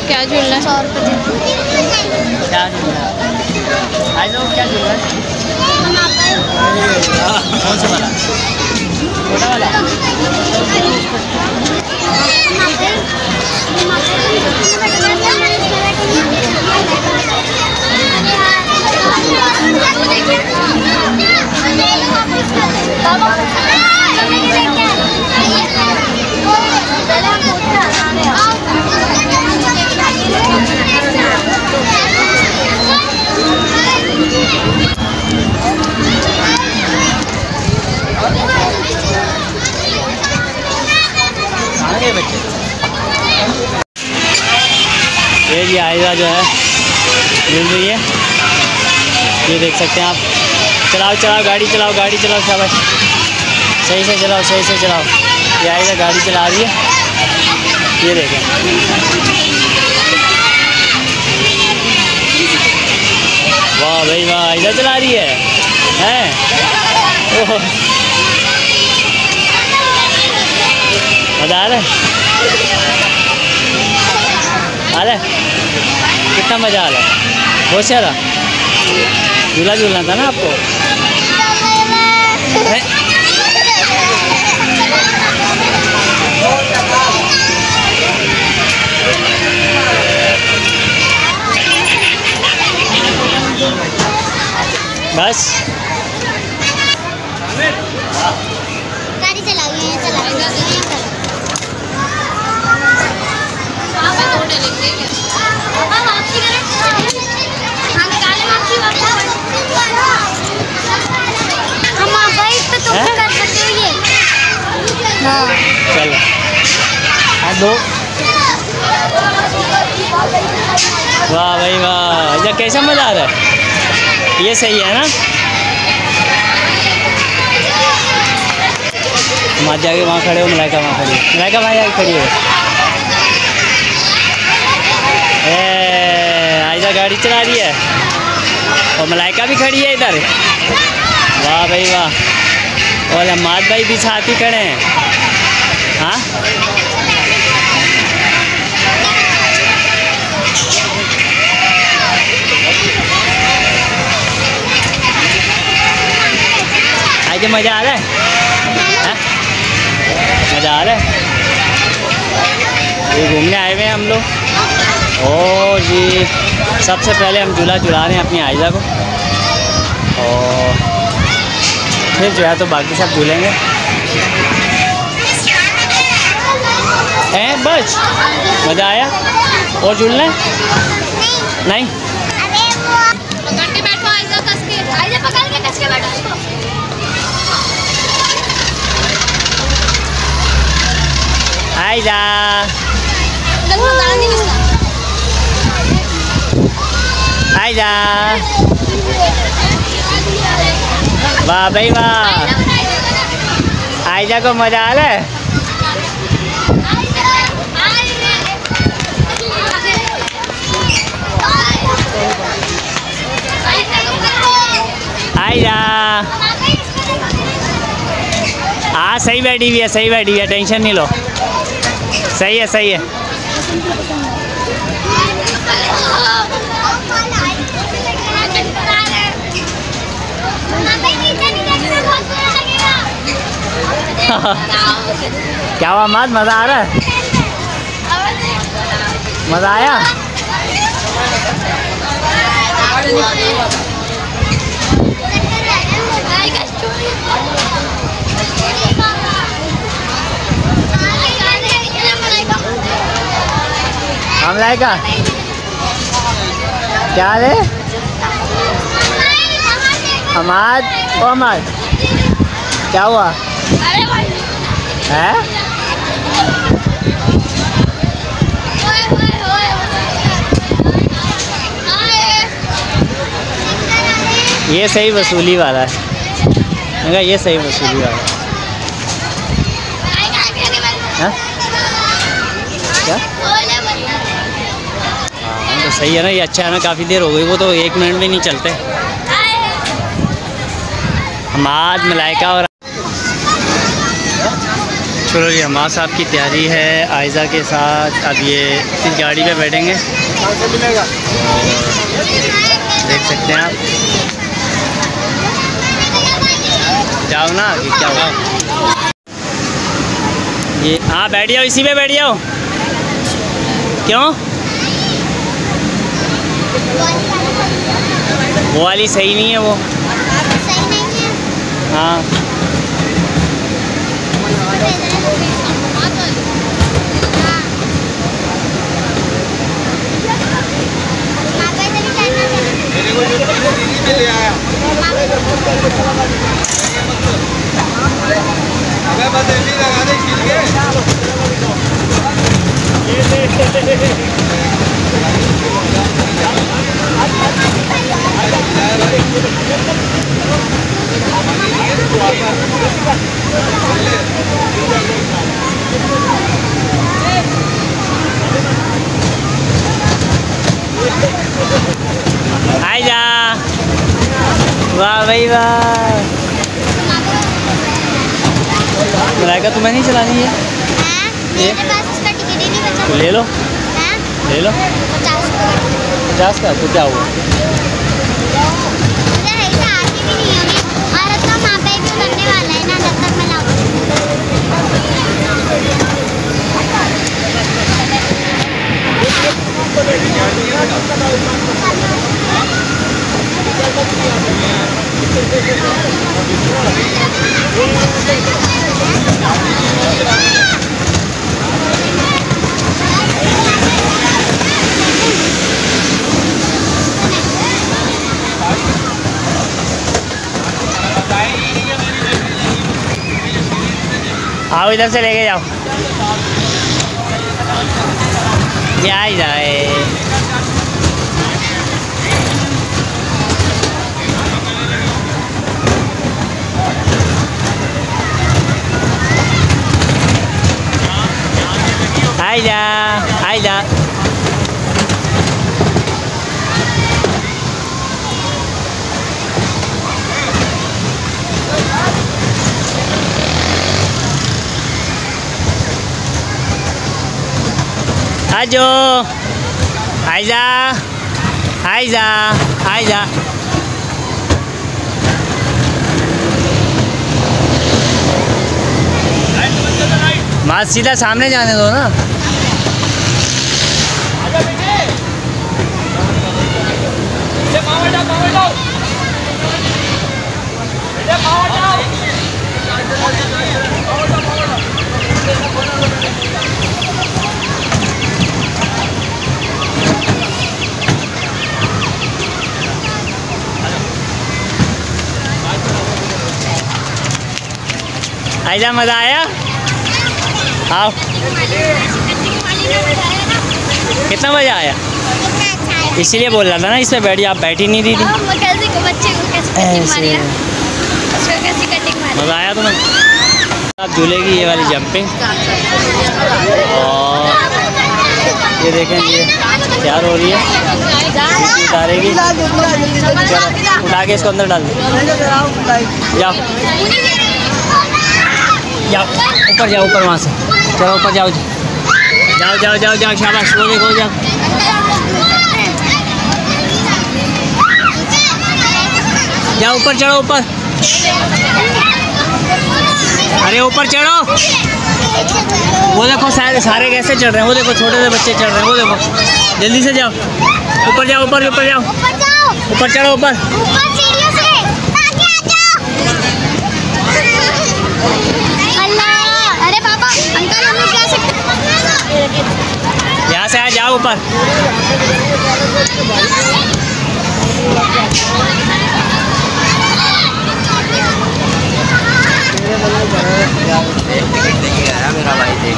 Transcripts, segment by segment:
क्या झूलना है? 100 रुपये क्या झूलना है? क्या झूलना है? कौन सा वाला? छोटा वाला? बच्चे ये जी आयजा जो है मिल रही है, ये देख सकते हैं आप। चलाओ चलाओ गाड़ी चलाओ, गाड़ी चलाओ, शाबाश, सही से चलाओ, सही से चलाओ। ये आयजा गाड़ी चला रही है, ये देखें। वाह भाई वाह, आयजा चला रही है, हैं? ओह मज़ा आ रहा है, कितना मज़ा आ रहा है, बहुत ज़्यादा। झूला झूलना था ना आपको? बस गाड़ी चलाओ, ये चलाओ। चलो दो। वाह भाई वाह, ये कैसा मज़ा आ रहा है, ये सही है ना? हम आज जाके वहाँ खड़े हो, मलाइका वहाँ खड़ी है, मलाइका वहाँ जाके खड़ी है। आयजा गाड़ी चला रही है और मलाइका भी खड़ी है इधर। वाह भाई वाह, और हमाद भाई भी साथ ही खड़े हैं। हाँ आज मज़ा आ रहा है, मज़ा आ रहा है। ये घूमने आए हुए हैं हम लोग। ओ जी, सबसे पहले हम झूला झुला रहे हैं अपनी आयजा को, और फिर जो है तो बाकी सब झूलेंगे। हैं बस मज़ा आया, और झूलना है? नहीं। पकड़ के बैठो आयजा, कस के आयजा, पकड़ के कस के बैठो इसको। आयजा आयजा, वाह भाई वाह, आयजा को मज़ा आ रहा है। आयजा हाँ सही बैठी हुई है, सही बैठी हुई है, टेंशन नहीं लो, सही है सही है। क्या हुआ माद, मज़ा आ रहा है? मज़ा आया? हम लाएगा क्या ले? हमाद ओ हमाद, क्या हुआ है? ये सही वसूली वाला है, मगर ये सही वसूली वाला है। क्या? हाँ तो सही है ना, ये अच्छा है ना, काफ़ी देर हो गई, वो तो 1 मिनट भी नहीं चलते। हमाद, मलाइका और चलो जी, हमारे साहब की तैयारी है आयज़ा के साथ। अब ये इस गाड़ी पे बैठेंगे और देख सकते हैं आप। जाओ ना कि क्या हुआ ये। हाँ बैठ जाओ, इसी पे बैठ जाओ। क्यों? वो वाली सही नहीं है, वो सही नहीं है। हाँ आयजा, वाह भाई वाह। मलाइका तुम्हें नहीं चलानी है? मेरे पास उसका टिकट ही नहीं बचा। तो ले लो, ले लो। 50 का तो क्या हुआ? मुझे ऐसा आती भी नहीं होगी और अब तो वहाँ पे भी उतरने वाला है ना, जब तक मैं लाऊं। आओ इधर से लेके जाओ। जाए जाए आयजा, आयजा। आजो, आयजा, आयजा, आयजा। माँ सीधा सामने जाने दो ना। आयजा, मज़ा आया? आओ। कितना मज़ा आया? इसीलिए बोल रहा था ना, इस पे बैठी, आप बैठी नहीं रही थी। मज़ा आया तुम्हें? आप झूले की ये वाली जंपिंग, और ये देखें ये तैयार हो रही है, उतारेगी। उठा के इसको अंदर डाल दो। जाओ जाओ, ऊपर जाओ, ऊपर वहाँ से चलो, ऊपर जाओ, जाओ जाओ जाओ जाओ, शाबाश। वो देखो, जाओ जाओ, ऊपर चढ़ो, ऊपर। अरे ऊपर चढ़ो। वो देखो सारे कैसे चढ़ रहे हैं, वो देखो छोटे से बच्चे चढ़ रहे हैं, वो देखो। जल्दी से जाओ, ऊपर जाओ, ऊपर ऊपर जाओ, ऊपर चढ़ो, ऊपर। अरे पापा, अंकल हम लोग जा सकते? यहाँ से आ जाओ ऊपर। मेरा भाई देख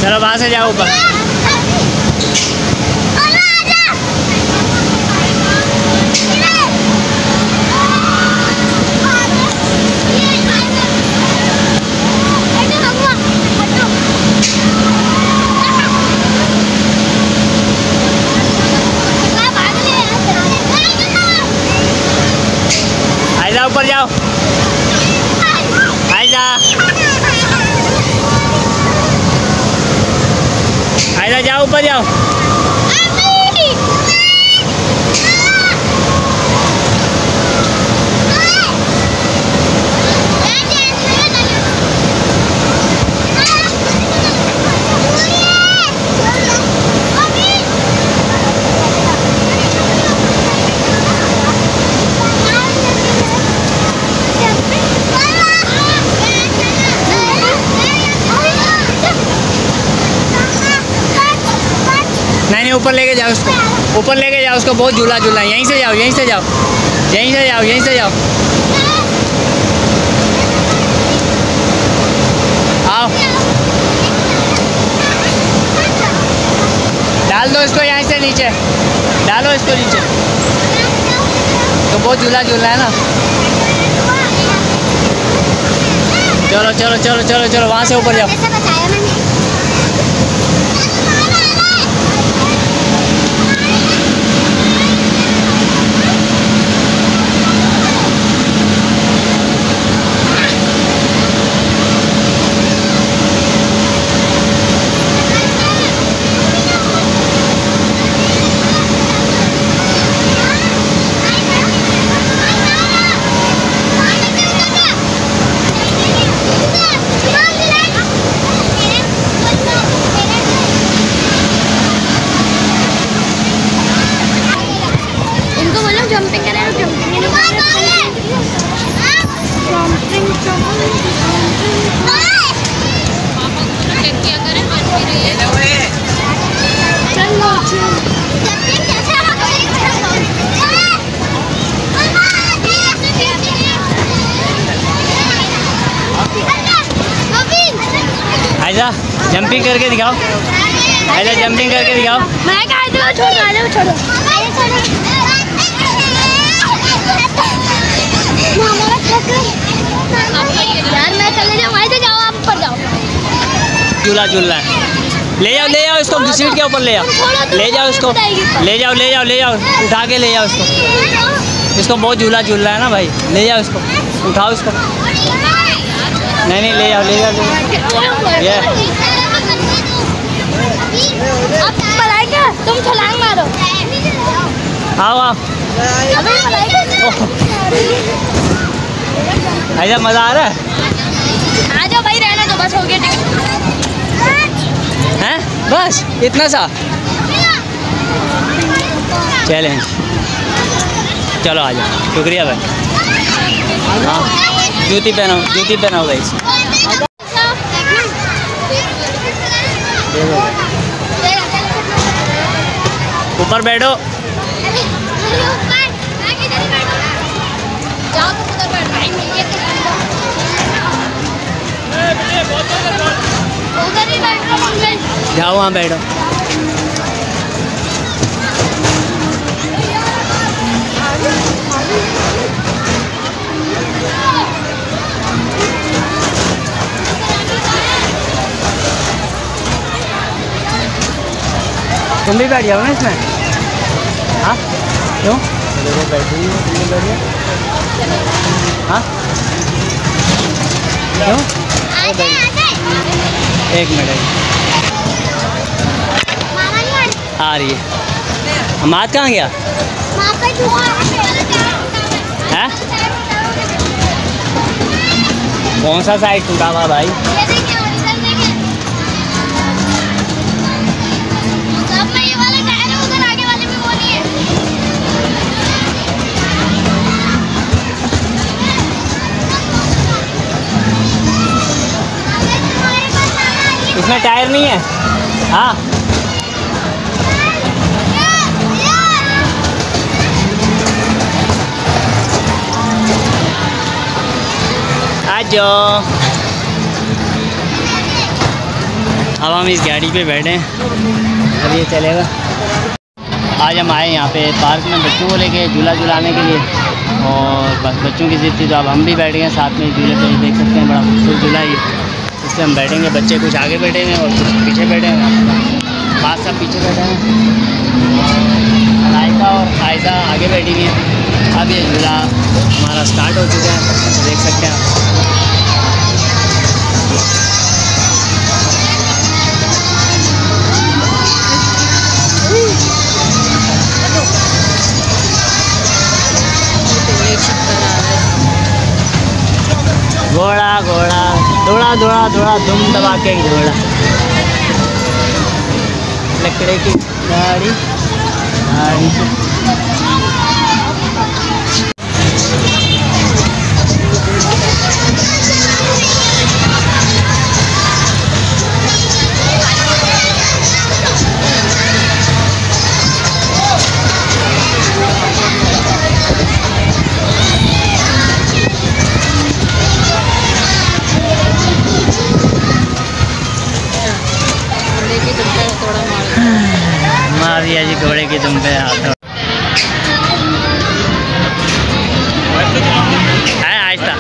चलो वहाँ से जाओ ऊपर। जाओ ऊपर जाओ। आयजा आयजा जाओ ऊपर जाओ। नहीं ऊपर लेके जाओ उसको, ऊपर लेके जाओ उसको, बहुत झूला झूला। यहीं से जाओ, यहीं से जाओ, यहीं से जाओ, यहीं से जाओ। आओ डाल दो इसको यहाँ से नीचे, डालो इसको नीचे। तो बहुत झूला झूला है ना। चलो चलो चलो चलो चलो वहाँ से ऊपर जाओ। जंपिंग करें, जंपिंग आयजा जंपिंग करके दिखाओ, आयजा जंपिंग करके दिखाओ। मैं कहा छोड़ो छोड़ो यार, मैं चले जाऊँ, वहीं से जाओ, आप ऊपर जाओ। झूला झूला है, ले जाओ ले जाओ इसको, सीट के ऊपर ले जाओ, ले जाओ इसको, ले जाओ ले जाओ ले जाओ, उठा के ले जाओ इसको। इसको बहुत झूला झूला है ना भाई, ले जाओ इसको, उठाओ इसको। नहीं नहीं ले जाओ ले जाओ ले जाओ। ये अब पलाएगा, तुम छलांग मारो। आओ आओ। ऐसा मज़ा आ रहा है। आ जाओ भाई, रहना तो बस हो गया हैं, बस इतना सा चैलेंज। चलो आ जाओ, शुक्रिया भाई। हाँ जूती पहनाओ भाई। ऊपर बैठो। जाओ वहाँ बैठो। तुम भी बैठ जाओ ना इसमें। हाँ क्यों हाँ क्यों? एक मिनट आ रही है। हमाद कहाँ गया है? कौन सा साइड टूटा हुआ भाई? इसमें टायर नहीं है। हाँ आज अब हम इस गाड़ी पे बैठे हैं, अब ये चलेगा। आज हम आए यहाँ पे पार्क में बच्चों को लेके झूला झुलाने के लिए, और बस बच्चों की ज़िद थी तो अब हम भी बैठ गए साथ में झूले पे। देख सकते हैं बड़ा खूबसूरत झूला है, इससे हम बैठेंगे। बच्चे कुछ आगे बैठे हुए हैं और कुछ पीछे बैठे हैं। बात सब पीछे बैठे हैं, नायका और आयजा आगे बैठी हुई हैं। अब ये झूला हमारा स्टार्ट हो चुका है, देख सकते हैं आप। घोड़ा घोड़ा दौड़ा दौड़ा दौड़ा धूम दबा के घोड़ा, लकड़े की गाड़ी गाड़ी मार दिया जी घोड़े की दुम पे हाथ। है आहिस्ता।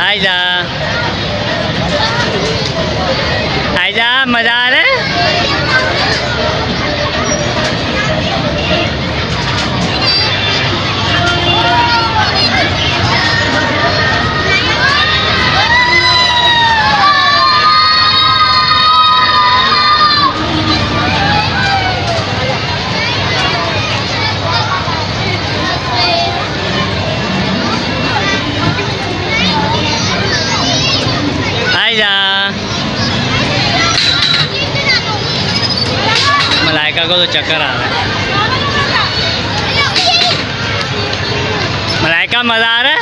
आइजा आइजा, मजा आ रहा है। मलाइका को तो चक्कर आ रहा है। मलाइका मजा आ रहा है?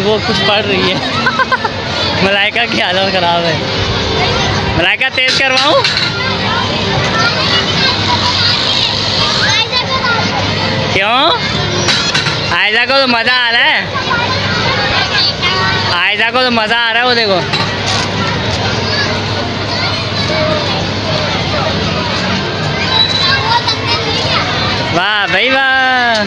वो कुछ पढ़ रही है। मलाइका की हालत खराब है। मलाइका तेज करवाऊं? क्यों? आयजा को तो मजा आ रहा है। आयजा को तो मजा आ रहा है, वो देखो। वाह भाई वाह,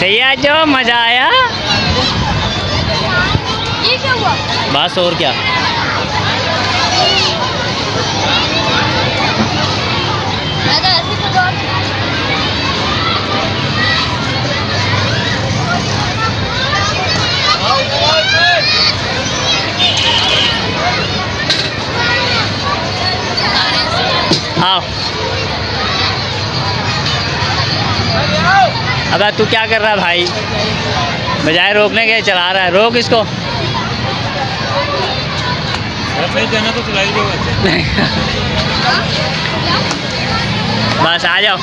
सही है, जो मजा आया। ये क्या हुआ? बस और क्या। आओ। अबे तू क्या कर रहा है भाई? बजाय रोकने के चला रहा है। रोक इसको। जाना तो चलाई दो। बस आ जाओ।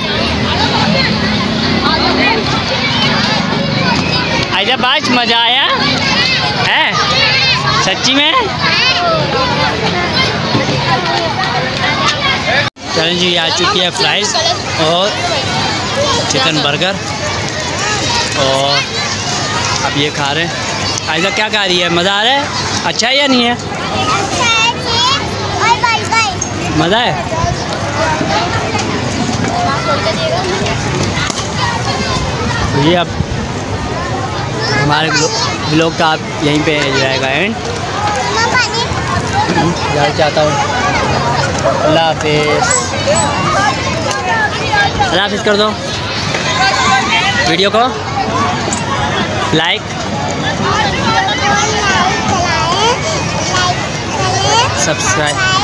आजा बाज, मजा आया है सच्ची में। चलें जी, आ चुकी है फ्राइज़ और चिकन बर्गर, और अब ये खा रहे हैं। आयजा क्या खा रही है? मज़ा आ रहा है? अच्छा है या नहीं है? मज़ा है। ये अब हमारे ब्लॉग का आप यहीं पे जाएगा एंड। जाना चाहता हूँ। अल्लाह हाफिज़। अल्लाह हाफिज़ कर दो। वीडियो को लाइक सब्सक्राइब